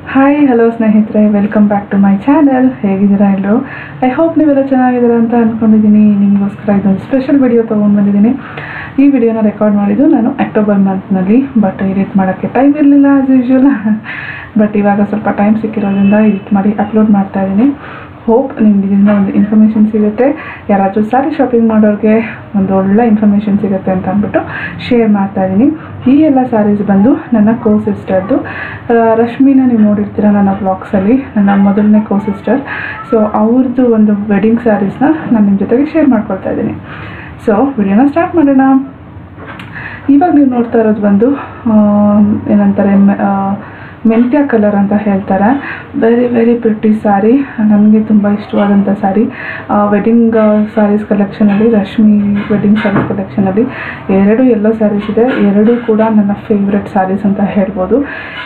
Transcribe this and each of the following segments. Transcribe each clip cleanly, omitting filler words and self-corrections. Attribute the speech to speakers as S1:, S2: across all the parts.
S1: Hi hello ಸ್ನೇಹಿತರೆ, welcome back to my channel. ಹೇಗಿದ್ದೀರಾ ಎಲ್ಲರೂ? ಐ ಹೋಪ್ ನೀವೆಲ್ಲ ಚೆನ್ನಾಗಿದ್ದೀರಾ ಅಂತ ಅಂದ್ಕೊಂಡಿದ್ದೀನಿ. ನಿಮಗೋಸ್ಕರ ಇದೊಂದು ಸ್ಪೆಷಲ್ ವಿಡಿಯೋ ತೊಗೊಂಡು ಬಂದಿದ್ದೀನಿ. ಈ ವಿಡಿಯೋನ ರೆಕಾರ್ಡ್ ಮಾಡಿದ್ದು ನಾನು ಅಕ್ಟೋಬರ್ ಮಂತ್ನಲ್ಲಿ, ಬಟ್ ಎಡಿಟ್ ಮಾಡೋಕ್ಕೆ ಟೈಮ್ ಇರಲಿಲ್ಲ ಆ್ಯಸ್ ಯೂಶ್ವಲ್. ಬಟ್ ಇವಾಗ ಸ್ವಲ್ಪ ಟೈಮ್ ಸಿಕ್ಕಿರೋದ್ರಿಂದ ಎಡಿಟ್ ಮಾಡಿ ಅಪ್ಲೋಡ್ ಮಾಡ್ತಾಯಿದ್ದೀನಿ. ಹೋಪ್ ನಿಮ್ಗೆ ಇದರಿಂದ ಒಂದು ಇನ್ಫಾರ್ಮೇಷನ್ ಸಿಗುತ್ತೆ, ಯಾರಾದರೂ ಸ್ಯಾರಿ ಶಾಪಿಂಗ್ ಮಾಡೋರಿಗೆ ಒಂದು ಒಳ್ಳೆ ಇನ್ಫಾರ್ಮೇಷನ್ ಸಿಗುತ್ತೆ ಅಂತ ಅಂದ್ಬಿಟ್ಟು ಶೇರ್ ಮಾಡ್ತಾಯಿದ್ದೀನಿ. ಈ ಎಲ್ಲ ಸ್ಯಾರೀಸ್ ಬಂದು ನನ್ನ ಕೋ ಸಿಸ್ಟರ್ದು. ರಶ್ಮಿನ ನೀವು ನೋಡಿರ್ತೀರ ನನ್ನ ವ್ಲಾಗ್ಸಲ್ಲಿ, ನನ್ನ ಮೊದಲನೇ ಕೋ ಸಿಸ್ಟರ್. ಸೊ ಅವ್ರದ್ದು ಒಂದು ವೆಡ್ಡಿಂಗ್ ಸ್ಯಾರೀಸ್ನ ನಾನು ನಿಮ್ಮ ಜೊತೆಗೆ ಶೇರ್ ಮಾಡ್ಕೊಳ್ತಾ ಇದ್ದೀನಿ. ಸೊ ವಿಡಿಯೋನ ಸ್ಟಾರ್ಟ್ ಮಾಡೋಣ. ಇವಾಗ ನೀವು ನೋಡ್ತಾ ಇರೋದು ಬಂದು ಏನಂತಾರೆ, ಮೆಂತ್ಯ ಕಲರ್ ಅಂತ ಹೇಳ್ತಾರೆ. ವೆರಿ ವೆರಿ ಪ್ರಿಟಿ ಸ್ಯಾರಿ, ನನಗೆ ತುಂಬ ಇಷ್ಟವಾದಂಥ ಸ್ಯಾರಿ. ವೆಡ್ಡಿಂಗ್ ಸ್ಯಾರೀಸ್ ಕಲೆಕ್ಷನಲ್ಲಿ, ರಶ್ಮಿ ವೆಡ್ಡಿಂಗ್ ಸ್ಯಾರೀಸ್ ಕಲೆಕ್ಷನಲ್ಲಿ ಎರಡು ಎಲ್ಲೋ ಸ್ಯಾರೀಸ್ ಇದೆ. ಎರಡೂ ಕೂಡ ನನ್ನ ಫೇವ್ರೆಟ್ ಸ್ಯಾರೀಸ್ ಅಂತ ಹೇಳ್ಬೋದು.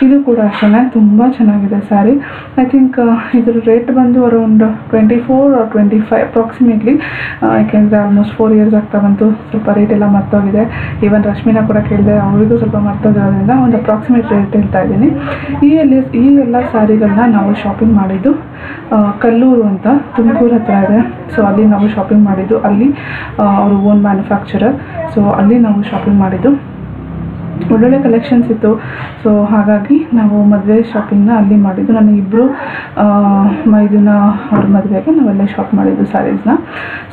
S1: ಇದು ಕೂಡ ಅಷ್ಟೇ ತುಂಬ ಚೆನ್ನಾಗಿದೆ ಸ್ಯಾರಿ. ಐ ಥಿಂಕ್ ಇದ್ರ ರೇಟ್ ಬಂದು ಅರೌಂಡ್ 24 or 25 ಅಪ್ರಾಕ್ಸಿಮೇಟ್ಲಿ. ಯಾಕೆಂದರೆ ಆಲ್ಮೋಸ್ಟ್ 4 years ಆಗ್ತಾ ಬಂತು, ಸ್ವಲ್ಪ ರೇಟ್ ಎಲ್ಲ ಮರ್ತೋಗಿದೆ. ಈವನ್ ರಶ್ಮಿನ ಕೂಡ ಕೇಳಿದೆ, ಅವರಿಗೂ ಸ್ವಲ್ಪ ಮರ್ತೋಗಿರೋದ್ರಿಂದ ಒಂದು ಅಪ್ರಾಕ್ಸಿಮೇಟ್ ರೇಟ್ ಹೇಳ್ತಾ ಇದ್ದೀನಿ. ಈ ಎಲ್ಲ ಸ್ಯಾರಿಗಳನ್ನ ನಾವು ಶಾಪಿಂಗ್ ಮಾಡಿದ್ದು ಕಲ್ಲೂರು ಅಂತ ತುಮಕೂರು ಹತ್ರ ಇದೆ. ಸೊ ಅಲ್ಲಿ ನಾವು ಶಾಪಿಂಗ್ ಮಾಡಿದ್ದು, ಅಲ್ಲಿ ಅವರು ಓನ್ ಮ್ಯಾನುಫ್ಯಾಕ್ಚರರ್. ಸೊ ಅಲ್ಲಿ ನಾವು ಶಾಪಿಂಗ್ ಮಾಡಿದ್ದು. ಒಳ್ಳೊಳ್ಳೆ ಕಲೆಕ್ಷನ್ಸ್ ಇತ್ತು. ಸೊ ಹಾಗಾಗಿ ನಾವು ಮದುವೆ ಶಾಪಿಂಗ್ನ ಅಲ್ಲಿ ಮಾಡಿದ್ದು. ನನ್ನ ಇಬ್ಬರು ಮೈದುನ ಅವ್ರ ಮದುವೆಗೆ ನಾವೆಲ್ಲ ಶಾಪ್ ಮಾಡಿದ್ದು ಸ್ಯಾರೀಸ್ನ.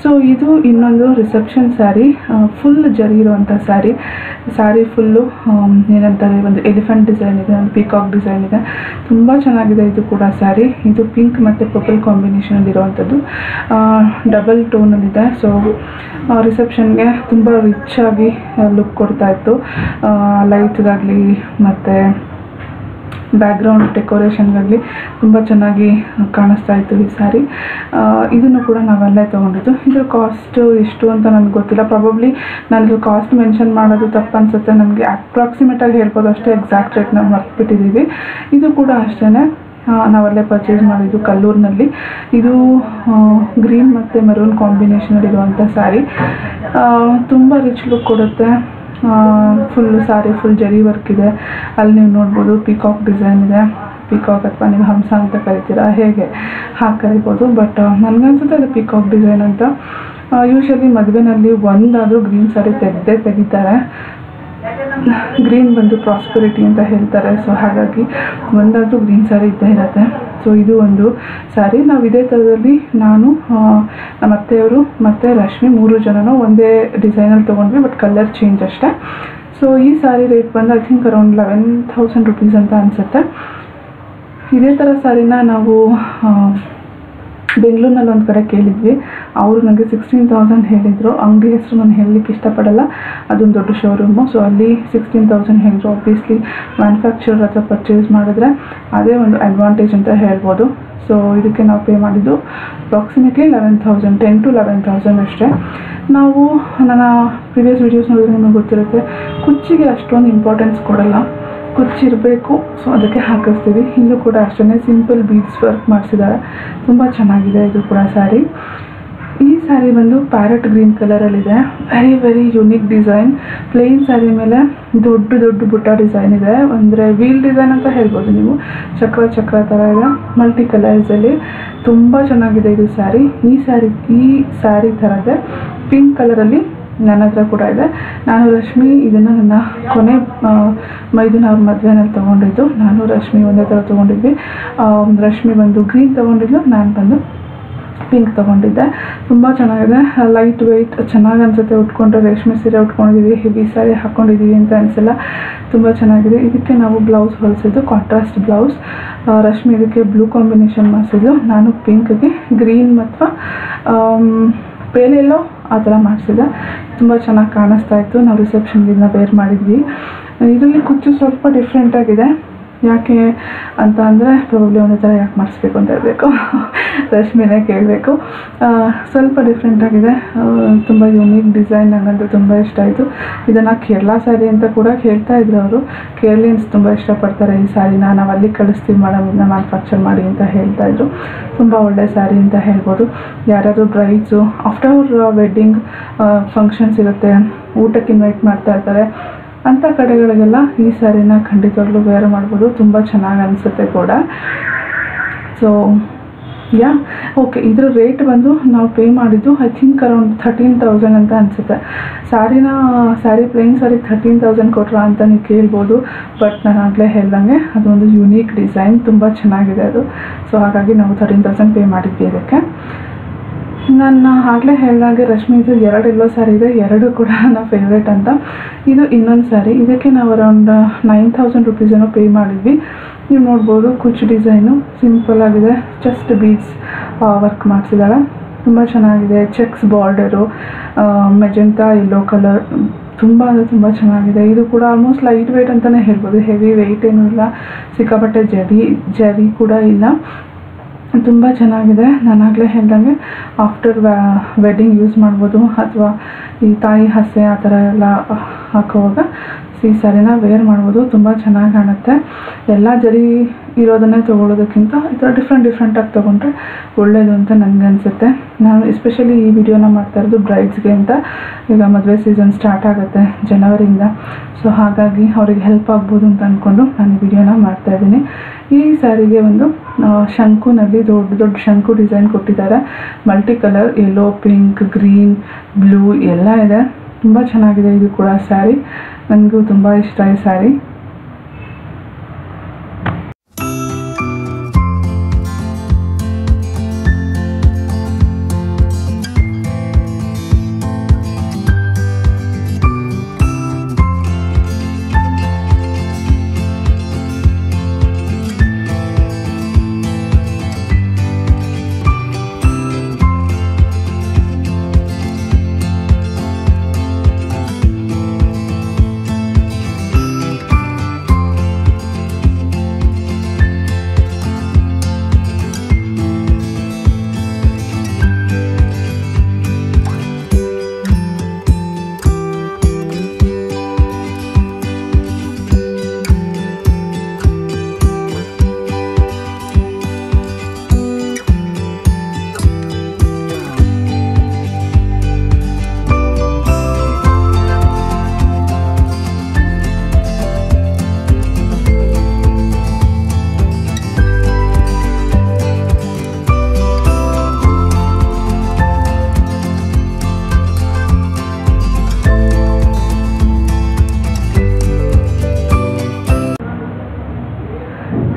S1: ಸೊ ಇದು ಇನ್ನೊಂದು ರಿಸೆಪ್ಷನ್ ಸ್ಯಾರಿ, ಫುಲ್ ಜರಿ ಇರುವಂಥ ಸ್ಯಾರಿ ಫುಲ್ಲು ಏನಂತಾರೆ, ಒಂದು ಎಲಿಫೆಂಟ್ ಡಿಸೈನ್ ಇದೆ, ಒಂದು ಪೀಕಾಕ್ ಡಿಸೈನ್ ಇದೆ. ತುಂಬ ಚೆನ್ನಾಗಿದೆ ಇದು ಕೂಡ ಸ್ಯಾರಿ. ಇದು ಪಿಂಕ್ ಮತ್ತು ಪರ್ಪಲ್ ಕಾಂಬಿನೇಷನಲ್ಲಿ ಇರುವಂಥದ್ದು, ಡಬಲ್ ಟೋನಲ್ಲಿದೆ. ಸೊ ರಿಸೆಪ್ಷನ್ಗೆ ತುಂಬ ರಿಚ್ ಆಗಿ ಲುಕ್ ಕೊಡ್ತಾಯಿತ್ತು. ಲೈಟ್ಗಾಗಲಿ ಮತ್ತು ಬ್ಯಾಕ್ಗ್ರೌಂಡ್ ಡೆಕೋರೇಷನ್ಗಾಗಲಿ ತುಂಬ ಚೆನ್ನಾಗಿ ಕಾಣಿಸ್ತಾ ಇತ್ತು ಈ ಸ್ಯಾರಿ. ಇದನ್ನು ಕೂಡ ನಾವೆಲ್ಲ ತೊಗೊಂಡಿದ್ದು. ಇದ್ರ ಕಾಸ್ಟು ಎಷ್ಟು ಅಂತ ನನಗೆ ಗೊತ್ತಿಲ್ಲ. ಪ್ರಾಬಬ್ಲಿ ನನಗೆ ಕಾಸ್ಟ್ ಮೆನ್ಷನ್ ಮಾಡೋದು ತಪ್ಪು ಅನಿಸುತ್ತೆ. ನನಗೆ ಅಪ್ರಾಕ್ಸಿಮೇಟಾಗಿ ಹೇಳ್ಬೋದು ಅಷ್ಟೇ, ಎಕ್ಸಾಕ್ಟ್ ರೇಟ್ ನಾವು ಮರ್ತ್ಬಿಟ್ಟಿದ್ದೀವಿ. ಇದು ಕೂಡ ಅಷ್ಟೇ ನಾವಲ್ಲೇ ಪರ್ಚೇಸ್ ಮಾಡಿದ್ದು ಕಲ್ಲೂರಿನಲ್ಲಿ. ಇದು ಗ್ರೀನ್ ಮತ್ತು ಮೆರೂನ್ ಕಾಂಬಿನೇಷನಲ್ಲಿರುವಂಥ ಸ್ಯಾರಿ. ತುಂಬ ರಿಚ್ ಲುಕ್ ಕೊಡುತ್ತೆ. ಫುಲ್ಲು ಸ್ಯಾರಿ ಫುಲ್ ಜರಿ ವರ್ಕ್ ಇದೆ. ಅಲ್ಲಿ ನೀವು ನೋಡ್ಬೋದು ಪೀಕಾಕ್ ಡಿಸೈನ್ ಇದೆ. ಪೀಕಾಕ್ ಅಥವಾ ನೀವು ಹಂಸ ಅಂತ ಕರಿತೀರಾ, ಹೇಗೆ ಹಾಗೆ ಕರಿಬೋದು. ಬಟ್ ನನಗನ್ಸುತ್ತೆ ಅದು ಪೀಕಾಕ್ ಡಿಸೈನ್ ಅಂತ. ಯೂಶ್ವಲಿ ಮದುವೆನಲ್ಲಿ ಒಂದಾದರೂ ಗ್ರೀನ್ ಸ್ಯಾರಿ ತೆಗಿತಾರೆ. ಗ್ರೀನ್ ಬಂದು ಪ್ರಾಸ್ಪರಿಟಿ ಅಂತ ಹೇಳ್ತಾರೆ. ಸೊ ಹಾಗಾಗಿ ಒಂದಾದರೂ ಗ್ರೀನ್ ಸ್ಯಾರಿ ಇದ್ದೇ ಇರುತ್ತೆ. ಸೊ ಇದು ಒಂದು ಸ್ಯಾರಿ. ನಾವು ಇದೇ ಥರದಲ್ಲಿ ನಾನು, ನಮ್ಮ ಅತ್ತೆಯವರು ಮತ್ತು ರಶ್ಮಿ 3 ಜನನೂ ಒಂದೇ ಡಿಸೈನಲ್ಲಿ ತೊಗೊಂಡ್ವಿ, ಬಟ್ ಕಲರ್ ಚೇಂಜ್ ಅಷ್ಟೇ. ಸೊ ಈ ಸ್ಯಾರಿ ರೇಟ್ ಬಂದು ಐ ಥಿಂಕ್ ಅರೌಂಡ್ 11,000 rupees ಅಂತ ಅನಿಸುತ್ತೆ. ಇದೇ ಥರ ಸ್ಯಾರಿನ ನಾವು ಬೆಂಗಳೂರಿನಲ್ಲಿ ಒಂದು ಕಡೆ ಕೇಳಿದ್ವಿ. ಅವರು ನನಗೆ 16,000 ಹೇಳಿದರು. ಅಂಗಡಿ ಹೆಸರು ನಾನು ಹೇಳಲಿಕ್ಕೆ ಇಷ್ಟಪಡಲ್ಲ, ಅದೊಂದು ದೊಡ್ಡ ಶೋರೂಮು. ಸೊ ಅಲ್ಲಿ 16,000 ಹೇಳಿದ್ರು. ಆಬ್ವಿಯಸ್ಲಿ ಮ್ಯಾನುಫ್ಯಾಕ್ಚರರ್ ಹತ್ರ ಪರ್ಚೇಸ್ ಮಾಡಿದ್ರೆ ಅದೇ ಒಂದು ಅಡ್ವಾಂಟೇಜ್ ಅಂತ ಹೇಳ್ಬೋದು. ಸೊ ಇದಕ್ಕೆ ನಾವು ಪೇ ಮಾಡಿದ್ದು ಅಪ್ರಾಕ್ಸಿಮೇಟ್ಲಿ 11,000, 10 to 11,000 ಅಷ್ಟೇ. ನಾವು ನನ್ನ ಪ್ರಿವಿಯಸ್ ವೀಡಿಯೋಸ್ ನೋಡಿದ್ರೆ ನಿಮಗೆ ಗೊತ್ತಿರುತ್ತೆ, ಕುಚ್ಚಿಗೆ ಅಷ್ಟೊಂದು ಇಂಪಾರ್ಟೆನ್ಸ್ ಕೊಡಲ್ಲ. ಕುಚ್ಚಿರಬೇಕು, ಸೊ ಅದಕ್ಕೆ ಹಾಕಿಸ್ತೀವಿ. ಇಲ್ಲೂ ಕೂಡ ಅಷ್ಟೇ ಸಿಂಪಲ್ ಬೀಡ್ಸ್ ವರ್ಕ್ ಮಾಡಿಸಿದ್ದಾರೆ. ತುಂಬ ಚೆನ್ನಾಗಿದೆ ಇದು ಕೂಡ ಸ್ಯಾರಿ. ಈ ಸ್ಯಾರಿ ಬಂದು ಪ್ಯಾರೆಟ್ ಗ್ರೀನ್ ಕಲರಲ್ಲಿದೆ. Very very unique design. Plain sari ಮೇಲೆ ದೊಡ್ಡ ದೊಡ್ಡ ಬುಟ್ಟ ಡಿಸೈನ್ ಇದೆ, ಅಂದರೆ ವೀಲ್ ಡಿಸೈನ್ ಅಂತ ಹೇಳ್ಬೋದು ನೀವು. ಚಕ್ರ ಥರ ಇದೆ, ಮಲ್ಟಿ ಕಲರ್ಸಲ್ಲಿ. ತುಂಬ ಚೆನ್ನಾಗಿದೆ ಇದು ಸ್ಯಾರಿ. ಈ ಸ್ಯಾರಿ ಥರದೇ ಪಿಂಕ್ ಕಲರಲ್ಲಿ ನನ್ನ ಹತ್ರ ಕೂಡ ಇದೆ. ನಾನು ರಶ್ಮಿ ಇದನ್ನು ನನ್ನ ಕೊನೆ ಮೈದುನ ಅವ್ರ ಮದುವೆನಲ್ಲಿ ತೊಗೊಂಡಿದ್ದು. ನಾನು ರಶ್ಮಿ ಒಂದೇ ಥರ ತೊಗೊಂಡಿದ್ವಿ. ರಶ್ಮಿ ಬಂದು ಗ್ರೀನ್ ತೊಗೊಂಡಿದ್ದು, ನಾನು ಬಂದು ಪಿಂಕ್ ತೊಗೊಂಡಿದ್ದೆ. ತುಂಬ ಚೆನ್ನಾಗಿದೆ, ಲೈಟ್ ವೆಯ್ಟ್, ಚೆನ್ನಾಗಿ ಅನಿಸುತ್ತೆ. ಉಟ್ಕೊಂಡ್ರೆ ರೇಷ್ಮೆ ಸೀರೆ ಉಟ್ಕೊಂಡಿದ್ದೀವಿ, ಹೆವಿ ಸ್ಯಾರಿ ಹಾಕ್ಕೊಂಡಿದ್ದೀವಿ ಅಂತ ಅನಿಸಲ್ಲ. ತುಂಬ ಚೆನ್ನಾಗಿದೆ. ಇದಕ್ಕೆ ನಾವು ಬ್ಲೌಸ್ ಹೊಲಿಸಿದ್ದು ಕಾಂಟ್ರಾಸ್ಟ್ ಬ್ಲೌಸ್. ರಶ್ಮಿ ಇದಕ್ಕೆ ಬ್ಲೂ ಕಾಂಬಿನೇಷನ್ ಮಾಡಿಸಿದ್ದು, ನಾನು ಪಿಂಕ್ಗೆ ಗ್ರೀನ್ ಮತ್ತು ಪೇಲೆಲ್ಲೋ ಆ ಥರ ಮಾಡಿಸಿದೆ. ತುಂಬ ಚೆನ್ನಾಗಿ ಕಾಣಿಸ್ತಾ ಇತ್ತು. ನಾವು ರಿಸೆಪ್ಷನ್ಗಿನ್ನ ವೇರ್ ಮಾಡಿದ್ವಿ. ಇದು ಈ ಕುಚ್ಚು ಸ್ವಲ್ಪ ಡಿಫ್ರೆಂಟಾಗಿದೆ. ಯಾಕೆ ಅಂತ ಅಂದರೆ ಪ್ರಾಬಬ್ಲಿ ಒಂದೇ ಥರ ಯಾಕೆ ಮಾಡಿಸ್ಬೇಕು ಅಂತ ಇರಬೇಕು, ರಶ್ಮಿನೇ ಕೇಳಬೇಕು. ಸ್ವಲ್ಪ ಡಿಫ್ರೆಂಟಾಗಿದೆ, ತುಂಬ ಯುನೀಕ್ ಡಿಸೈನ್. ನನಗಂತೂ ತುಂಬ ಇಷ್ಟ ಆಯಿತು. ಇದನ್ನು ಕೇರಳ ಸ್ಯಾರಿ ಅಂತ ಕೂಡ ಹೇಳ್ತಾ ಇದ್ರು ಅವರು. ಕೇರಳಿಯನ್ಸ್ ತುಂಬ ಇಷ್ಟಪಡ್ತಾರೆ ಈ ಸ್ಯಾರಿನ, ನಾವು ಅಲ್ಲಿ ಕಳಿಸ್ತೀವಿ ಮೇಡಮ್, ಇದನ್ನ ಮ್ಯಾನುಫ್ಯಾಕ್ಚರ್ ಮಾಡಿ ಅಂತ ಹೇಳ್ತಾಯಿದ್ರು. ತುಂಬ ಒಳ್ಳೆ ಸ್ಯಾರಿ ಅಂತ ಹೇಳ್ಬೋದು. ಯಾರಾದರೂ ಬ್ರೈಡ್ಸು ಆಫ್ಟರ್ ವೆಡ್ಡಿಂಗ್ ಫಂಕ್ಷನ್ಸ್ ಇರುತ್ತೆ, ಊಟಕ್ಕೆ ಇನ್ವೈಟ್ ಮಾಡ್ತಾ ಇರ್ತಾರೆ. ಅಂಥ ಕಡೆಗಳಿಗೆಲ್ಲ ಈ ಸ್ಯಾರಿನ ಖಂಡಿತವಾಗ್ಲೂ ವೇರ್ ಮಾಡ್ಬೋದು, ತುಂಬ ಚೆನ್ನಾಗಿ ಅನಿಸುತ್ತೆ ಕೂಡ. ಸೊ ಯಾ ಓಕೆ, ಇದರ ರೇಟ್ ಬಂದು ನಾವು ಪೇ ಮಾಡಿದ್ದು ಐ ಥಿಂಕ್ ಅರೌಂಡ್ 13,000 ಅಂತ ಅನಿಸುತ್ತೆ. ಸ್ಯಾರಿ ಪ್ಲೇನ್ ಸ್ಯಾರಿ 13,000 ಕೊಟ್ರಾ ಅಂತ ನೀವು ಕೇಳ್ಬೋದು. ಬಟ್ ನಾನು ಆಗಲೇ ಹೇಳ್ದಂಗೆ ಅದೊಂದು ಯುನೀಕ್ ಡಿಸೈನ್, ತುಂಬ ಚೆನ್ನಾಗಿದೆ ಅದು. ಸೊ ಹಾಗಾಗಿ ನಾವು 13,000 ಪೇ ಮಾಡಿದ್ವಿ ಅದಕ್ಕೆ. ನಾನು ಆಗಲೇ ಹೇಳಿದಾಗೆ ರಶ್ಮಿದು 2 ಎಲ್ಲೋ ಸ್ಯಾರಿ ಇದೆ, 2 ಕೂಡ ನನ್ನ ಫೇವ್ರೇಟ್ ಅಂತ. ಇದು ಇನ್ನೊಂದು ಸ್ಯಾರಿ, ಇದಕ್ಕೆ ನಾವು ಅರೌಂಡ್ 9,000 ರುಪೀಸನ್ನು ಪೇ ಮಾಡಿದ್ವಿ. ನೀವು ನೋಡ್ಬೋದು ಕುಚ್ ಡಿಸೈನು ಸಿಂಪಲ್ ಆಗಿದೆ, ಜಸ್ಟ್ ಬೀಡ್ಸ್ ವರ್ಕ್ ಮಾಡಿಸಿದಾಗ ತುಂಬ ಚೆನ್ನಾಗಿದೆ. Cheques border, magenta yellow colour, ತುಂಬ ಅಂದರೆ ತುಂಬ ಚೆನ್ನಾಗಿದೆ. ಇದು ಕೂಡ ಆಲ್ಮೋಸ್ಟ್ ಲೈಟ್ ವೆಯ್ಟ್ ಅಂತಲೇ ಹೇಳ್ಬೋದು, ಹೆವಿ ವೆಯ್ಟ್ ಏನೂ ಇಲ್ಲ. ಸಿಕ್ಕಾಪಟ್ಟೆ ಜರಿ ಕೂಡ ಇಲ್ಲ, ತುಂಬ ಚೆನ್ನಾಗಿದೆ. ನಾನಾಗಲೇ ಹೇಳ್ದಂಗೆ ಆಫ್ಟರ್ ವೆಡ್ಡಿಂಗ್ ಯೂಸ್ ಮಾಡ್ಬೋದು, ಅಥವಾ ಈ ತಾಯಿ ಹಸೆ ಆ ಥರ ಎಲ್ಲ ಹಾಕೋವಾಗ ಈ ಸ್ಯಾರಿನ ವೇರ್ ಮಾಡ್ಬೋದು, ತುಂಬ ಚೆನ್ನಾಗಿ ಕಾಣುತ್ತೆ. ಎಲ್ಲ ಜರಿ ಇರೋದನ್ನೇ ತೊಗೊಳೋದಕ್ಕಿಂತ ಈ ಥರ ಡಿಫ್ರೆಂಟಾಗಿ ತೊಗೊಂಡ್ರೆ ಒಳ್ಳೆಯದು ಅಂತ ನನಗೆ ಅನಿಸುತ್ತೆ. ನಾನು ಎಸ್ಪೆಷಲಿ ಈ ವಿಡಿಯೋನ ಮಾಡ್ತಾ ಇರೋದು ಬ್ರೈಡ್ಸ್ಗೆ ಅಂತ. ಈಗ ಮದುವೆ ಸೀಸನ್ ಸ್ಟಾರ್ಟ್ ಆಗುತ್ತೆ ಜನವರಿಯಿಂದ, ಸೊ ಹಾಗಾಗಿ ಅವ್ರಿಗೆ ಹೆಲ್ಪ್ ಆಗ್ಬೋದು ಅಂತ ಅಂದ್ಕೊಂಡು ನಾನು ಈ ವಿಡಿಯೋನ ಮಾಡ್ತಾಯಿದ್ದೀನಿ. ಈ ಸ್ಯಾರಿಗೆ ಒಂದು ಶಂಕುನಲ್ಲಿ ದೊಡ್ಡ ಶಂಕು ಡಿಸೈನ್ ಕೊಟ್ಟಿದ್ದಾರೆ. Multi colour, yellow, pink, green, blue ಎಲ್ಲ ಇದೆ. ತುಂಬ ಚೆನ್ನಾಗಿದೆ ಇದು ಕೂಡ ಸ್ಯಾರಿ, ನನಗೂ ತುಂಬ ಇಷ್ಟ ಈ ಸ್ಯಾರಿ.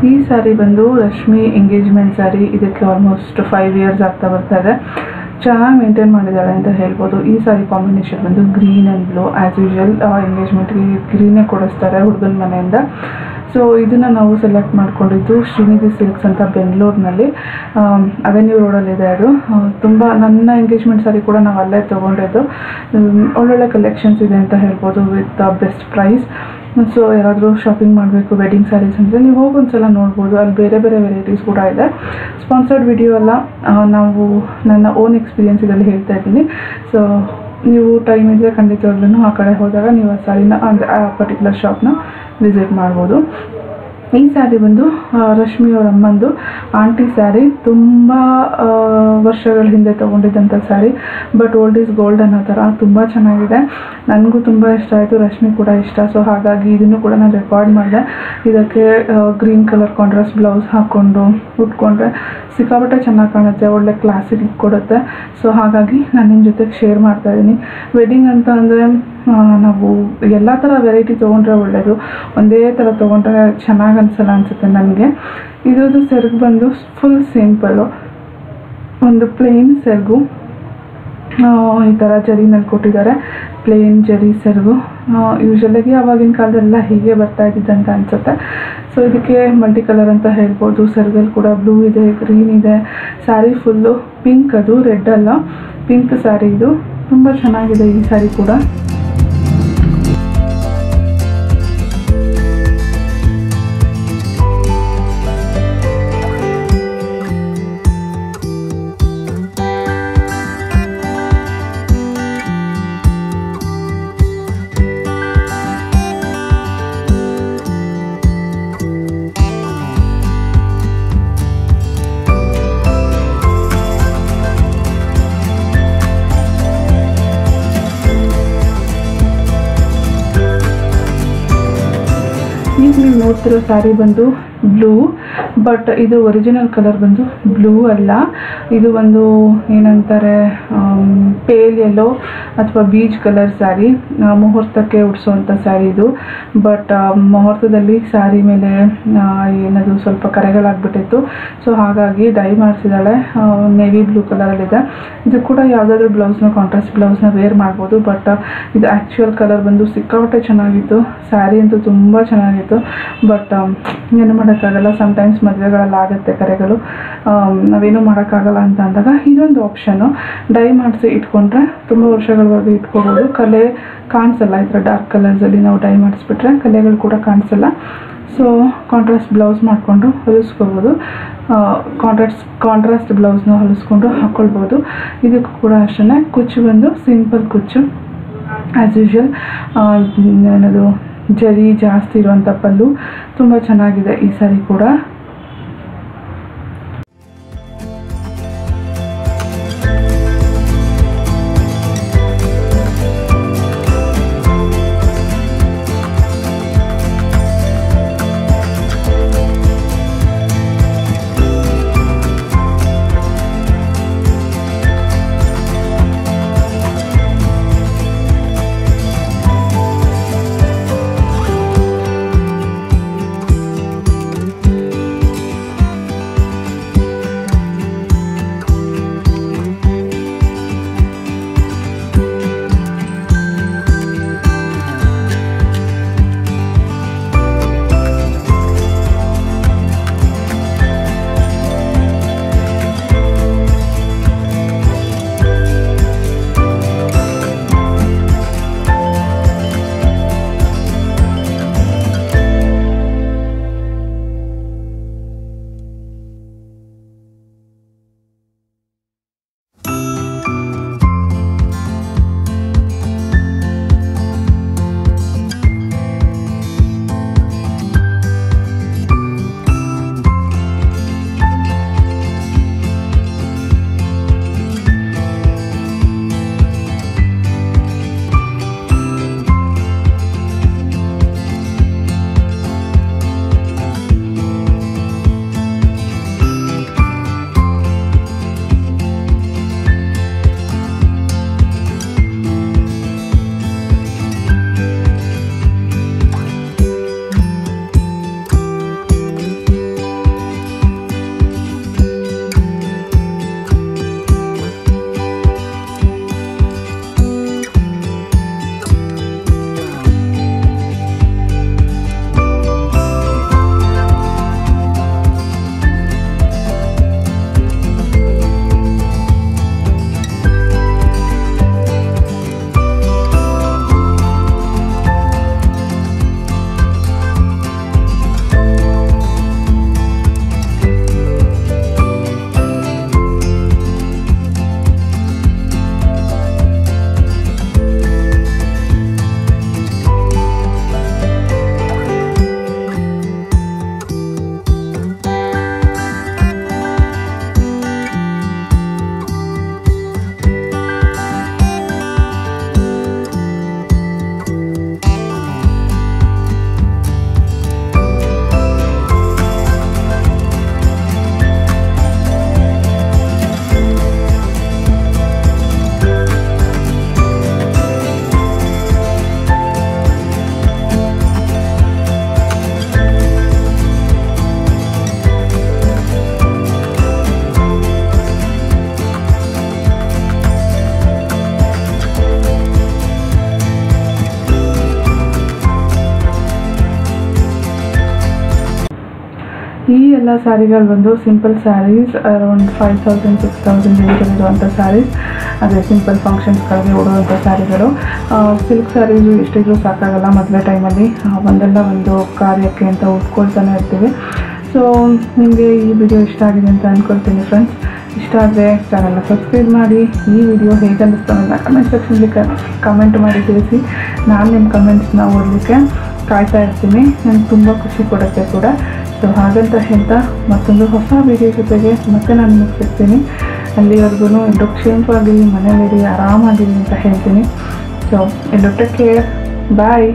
S1: ಈ ಸ್ಯಾರಿ ಬಂದು ರಶ್ಮಿ ಎಂಗೇಜ್ಮೆಂಟ್ ಸ್ಯಾರಿ. ಇದಕ್ಕೆ ಆಲ್ಮೋಸ್ಟ್ 5 ಇಯರ್ಸ್ ಆಗ್ತಾ ಬರ್ತಾ ಇದೆ. ಚೆನ್ನಾಗಿ ಮೇಂಟೈನ್ ಮಾಡಿದ್ದಾಳೆ ಅಂತ ಹೇಳ್ಬೋದು. ಈ ಸ್ಯಾರಿ ಕಾಂಬಿನೇಷನ್ ಬಂದು green and blue. As usual ಎಂಗೇಜ್ಮೆಂಟ್ಗೆ ಗ್ರೀನೇ ಕೊಡಿಸ್ತಾರೆ ಹುಡುಗನ ಮನೆಯಿಂದ. ಸೊ ಇದನ್ನು ನಾವು ಸೆಲೆಕ್ಟ್ ಮಾಡ್ಕೊಂಡಿದ್ದು ಶ್ರೀನಿಧಿ ಸಿಲ್ಕ್ಸ್ ಅಂತ ಬೆಂಗಳೂರಿನಲ್ಲಿ, ಅವೆನ್ಯೂ ರೋಡಲ್ಲಿದೆ ಅದು. ತುಂಬ ನನ್ನ ಎಂಗೇಜ್ಮೆಂಟ್ ಸ್ಯಾರಿ ಕೂಡ ನಾವು ಅಲ್ಲೇ ತೊಗೊಂಡಿದ್ದು. ಒಳ್ಳೊಳ್ಳೆ ಕಲೆಕ್ಷನ್ಸ್ ಇದೆ ಅಂತ ಹೇಳ್ಬೋದು, ವಿತ್ ಬೆಸ್ಟ್ ಪ್ರೈಸ್. ಸೊ ಯಾರಾದರೂ ಶಾಪಿಂಗ್ ಮಾಡಬೇಕು ವೆಡ್ಡಿಂಗ್ ಸ್ಯಾರೀಸ್ ಅಂದರೆ ನೀವು ಹೋಗಿ ಒಂದ್ಸಲ ನೋಡ್ಬೋದು, ಅಲ್ಲಿ ಬೇರೆ ವೆರೈಟೀಸ್ ಕೂಡ ಇದೆ. ಸ್ಪಾನ್ಸರ್ಡ್ ವಿಡಿಯೋ ಅಲ್ಲ, ನಾವು ನನ್ನ ಓನ್ ಎಕ್ಸ್ಪೀರಿಯನ್ಸ್ ಇದರಲ್ಲಿ ಹೇಳ್ತಾ ಇದ್ದೀನಿ. ಸೊ ನೀವು ಟೈಮ್ ಇದ್ದರೆ ಖಂಡಿತವಾಗ್ಲೂ ಆ ಕಡೆ ಹೋದಾಗ ನೀವು ಆ ಸ್ಯಾರಿನ ಅಂದರೆ ಆ ಪರ್ಟಿಕ್ಯುಲರ್ ಶಾಪ್ನ ವಿಸಿಟ್ ಮಾಡ್ಬೋದು. ಈ ಸ್ಯಾರಿ ಬಂದು ರಶ್ಮಿ ಅವರ ಅಮ್ಮಂದು ಆಂಟಿ ಸ್ಯಾರಿ. ತುಂಬ ವರ್ಷಗಳ ಹಿಂದೆ ತೊಗೊಂಡಿದ್ದಂಥ sari, but old is gold ಅನ್ನೋ ಥರ ತುಂಬ ಚೆನ್ನಾಗಿದೆ. ನನಗೂ ತುಂಬ ಇಷ್ಟ ಆಯಿತು, ರಶ್ಮಿ ಕೂಡ ಇಷ್ಟ. ಸೊ ಹಾಗಾಗಿ ಇದನ್ನು ಕೂಡ ನಾನು ರೆಕಾರ್ಡ್ ಮಾಡಿದೆ. ಇದಕ್ಕೆ ಗ್ರೀನ್ ಕಲರ್ ಕಾಂಟ್ರಾಸ್ಟ್ ಬ್ಲೌಸ್ ಹಾಕ್ಕೊಂಡು ಉಟ್ಕೊಂಡ್ರೆ ಸಿಕ್ಕಾಪಟ್ಟೆ ಚೆನ್ನಾಗಿ ಕಾಣುತ್ತೆ, ಒಳ್ಳೆ ಕ್ಲಾಸಿಗೆ ಕೊಡುತ್ತೆ. ಸೊ ಹಾಗಾಗಿ ನಾನು ನಿಮ್ಮ ಜೊತೆಗೆ ಶೇರ್ ಮಾಡ್ತಾಯಿದ್ದೀನಿ. ವೆಡ್ಡಿಂಗ್ ಅಂತ ಅಂದರೆ ನಾವು ಎಲ್ಲ ಥರ ವೆರೈಟಿ ತೊಗೊಂಡ್ರೆ ಒಳ್ಳೆಯದು, ಒಂದೇ ಥರ ತೊಗೊಂಡ್ರೆ ಚೆನ್ನಾಗಿ ಅನಿಸಲ್ಲ ಅನಿಸುತ್ತೆ ನನಗೆ. ಇದ್ರದ್ದು ಸೆರಗು ಬಂದು ಫುಲ್ ಸಿಂಪಲ್ಲು, ಒಂದು ಪ್ಲೇನ್ ಸೆರಗು ಈ ಥರ ಜರಿನಲ್ಲಿ ಕೊಟ್ಟಿದ್ದಾರೆ. ಪ್ಲೇನ್ ಜರಿ ಸೆರಗು ಯೂಶಲಾಗಿ ಆವಾಗಿನ ಕಾಲದೆಲ್ಲ ಹೀಗೆ ಬರ್ತಾ ಇದ್ದಿದ್ದಂತ ಅನಿಸುತ್ತೆ. ಸೊ ಇದಕ್ಕೆ ಮಲ್ಟಿ ಕಲರ್ ಅಂತ ಹೇಳ್ಬೋದು. ಸೆರಗಲ್ಲಿ ಕೂಡ ಬ್ಲೂ ಇದೆ, ಗ್ರೀನ್ ಇದೆ. ಸ್ಯಾರಿ ಫುಲ್ಲು ಪಿಂಕ್, ಅದು ರೆಡ್ ಅಲ್ಲ, ಪಿಂಕ್ ಸ್ಯಾರಿ ಇದು. ತುಂಬ ಚೆನ್ನಾಗಿದೆ ಈ ಸ್ಯಾರಿ ಕೂಡ. ಈಗ ನೀವು ನೋಡ್ತಿರೋ ಸ್ಯಾರಿ ಬಂದು ಬ್ಲೂ, ಬಟ್ ಇದು ಒರಿಜಿನಲ್ ಕಲರ್ ಬಂದು ಬ್ಲೂ ಅಲ್ಲ, ಇದು ಒಂದು ಏನಂತಾರೆ ಪೇಲ್ ಯೆಲ್ಲೋ ಅಥವಾ ಬೀಚ್ ಕಲರ್ ಸ್ಯಾರಿ. ಮುಹೂರ್ತಕ್ಕೆ ಉಡಿಸೋವಂಥ ಸ್ಯಾರಿ ಇದು. ಬಟ್ ಮುಹೂರ್ತದಲ್ಲಿ ಸ್ಯಾರಿ ಮೇಲೆ ಏನದು ಸ್ವಲ್ಪ ಕರೆಗಳಾಗ್ಬಿಟ್ಟಿತ್ತು. ಸೊ ಹಾಗಾಗಿ ಡೈ ಮಾಡಿಸಿದಾಳೆ, ನೇವಿ ಬ್ಲೂ ಕಲರಲ್ಲಿದೆ. ಇದು ಕೂಡ ಯಾವುದಾದ್ರೂ ಬ್ಲೌಸ್ನ ಕಾಂಟ್ರಾಸ್ಟ್ ಬ್ಲೌಸ್ನ ವೇರ್ ಮಾಡ್ಬೋದು. ಬಟ್ ಇದು ಆ್ಯಕ್ಚುಯಲ್ ಕಲರ್ ಬಂದು ಸಿಕ್ಕಾಪಟ್ಟೆ ಚೆನ್ನಾಗಿತ್ತು. ಸ್ಯಾರಿ ಅಂತೂ ತುಂಬ ಚೆನ್ನಾಗಿತ್ತು. ಬಟ್ ಏನು ಮಾಡೋಕ್ಕಾಗಲ್ಲ, ಸಮ್ಟೈಮ್ಸ್ ಮದುವೆಗಳಲ್ಲಿ ಆಗುತ್ತೆ ಕರೆಗಳು, ನಾವೇನು ಮಾಡೋಕ್ಕಾಗಲ್ಲ ಅಂತ ಅಂದಾಗ ಇದೊಂದು ಆಪ್ಷನು. ಡೈ ಮಾಡಿಸಿ ಇಟ್ಕೊಂಡ್ರೆ ತುಂಬ ವರ್ಷಗಳವರೆಗೂ ಇಟ್ಕೋಬೋದು. ಕಲೆ ಕಾಣಿಸಲ್ಲ. ಈ ಥರ ಡಾರ್ಕ್ ಕಲರ್ಸಲ್ಲಿ ನಾವು ಡೈ ಮಾಡಿಸ್ಬಿಟ್ರೆ ಕಲೆಗಳು ಕೂಡ ಕಾಣಿಸಲ್ಲ. ಸೊ ಕಾಂಟ್ರಾಸ್ಟ್ ಬ್ಲೌಸ್ ಮಾಡಿಕೊಂಡು ಹೊಲಿಸ್ಕೋಬೋದು. ಕಾಂಟ್ರಾಸ್ಟ್ ಬ್ಲೌಸ್ನ ಹೊಲಿಸ್ಕೊಂಡು ಹಾಕ್ಕೊಳ್ಬೋದು. ಇದಕ್ಕೂ ಕೂಡ ಅಷ್ಟೇ ಕುಚ್ಚು ಬಂದು ಸಿಂಪಲ್ ಕುಚ್ಚು ಆ್ಯಸ್ ಯೂಶ್ವಲ್. ಏನದು ಜರಿ ಜಾಸ್ತಿ ಇರುವಂಥ ಪಲ್ಲು, ತುಂಬ ಚೆನ್ನಾಗಿದೆ ಈ ಸ್ಯಾರಿ ಕೂಡ. ಈ ಎಲ್ಲ ಸ್ಯಾರಿಗಳು ಬಂದು ಸಿಂಪಲ್ ಸ್ಯಾರೀಸ್, ಅರೌಂಡ್ 5000 6000 ಇರುವಂಥ ಸ್ಯಾರೀಸ್. ಅದೇ ಸಿಂಪಲ್ ಫಂಕ್ಷನ್ಸ್ಗಳಿಗೆ ಉಡುವಂಥ ಸ್ಯಾರಿಗಳು. ಸಿಲ್ಕ್ ಸ್ಯಾರೀಸು ಎಷ್ಟಿದ್ರೂ ಸಾಕಾಗಲ್ಲ ಮದುವೆ ಟೈಮಲ್ಲಿ, ಒಂದಲ್ಲ ಒಂದು ಕಾರ್ಯಕ್ಕೆ ಅಂತ ಉಟ್ಕೊಳ್ತಾನೆ ಇರ್ತೀವಿ. ಸೊ ನಿಮಗೆ ಈ ವಿಡಿಯೋ ಇಷ್ಟ ಆಗಿದೆ ಅಂತ ಅಂದ್ಕೊಳ್ತೀನಿ ಫ್ರೆಂಡ್ಸ್. ಇಷ್ಟ ಆದರೆ ಚಾನಲ್ನ ಸಬ್ಸ್ಕ್ರೈಬ್ ಮಾಡಿ. ಈ ವಿಡಿಯೋ ಹೇಗೆ ಅನ್ನಿಸ್ತು ಅಂತ ಕಮೆಂಟ್ ಸೆಕ್ಷನ್ಲಿ ಕಮೆಂಟ್ ಮಾಡಿ ತಿಳಿಸಿ. ನಾನು ನಿಮ್ಮ ಕಮೆಂಟ್ಸ್ನ ಓದಲಿಕ್ಕೆ ಕಾಯ್ತಾ ಇರ್ತೀನಿ. ನನಗೆ ತುಂಬ ಖುಷಿ ಕೊಡುತ್ತೆ ಕೂಡ. ಸೊ ಹಾಗಂತ ಹೇಳ್ತಾ ಮತ್ತೊಂದು ಹೊಸ ವಿಡಿಯೋ ಜೊತೆಗೆ ಮತ್ತೆ ನಾನು ಮುಗಿಸ್ತೀನಿ. ಅಲ್ಲಿವರೆಗೂ ಎಲ್ಲರೂ ಕ್ಷೇಮವಾಗಿರಿ, ಮನೆಯಲ್ಲಿ ಆರಾಮಾಗಿರಿ ಅಂತ ಹೇಳ್ತೀನಿ. ಸೊ ಎಲ್ಲರೂ ಟೇಕ್ ಕೇರ್, ಬಾಯ್.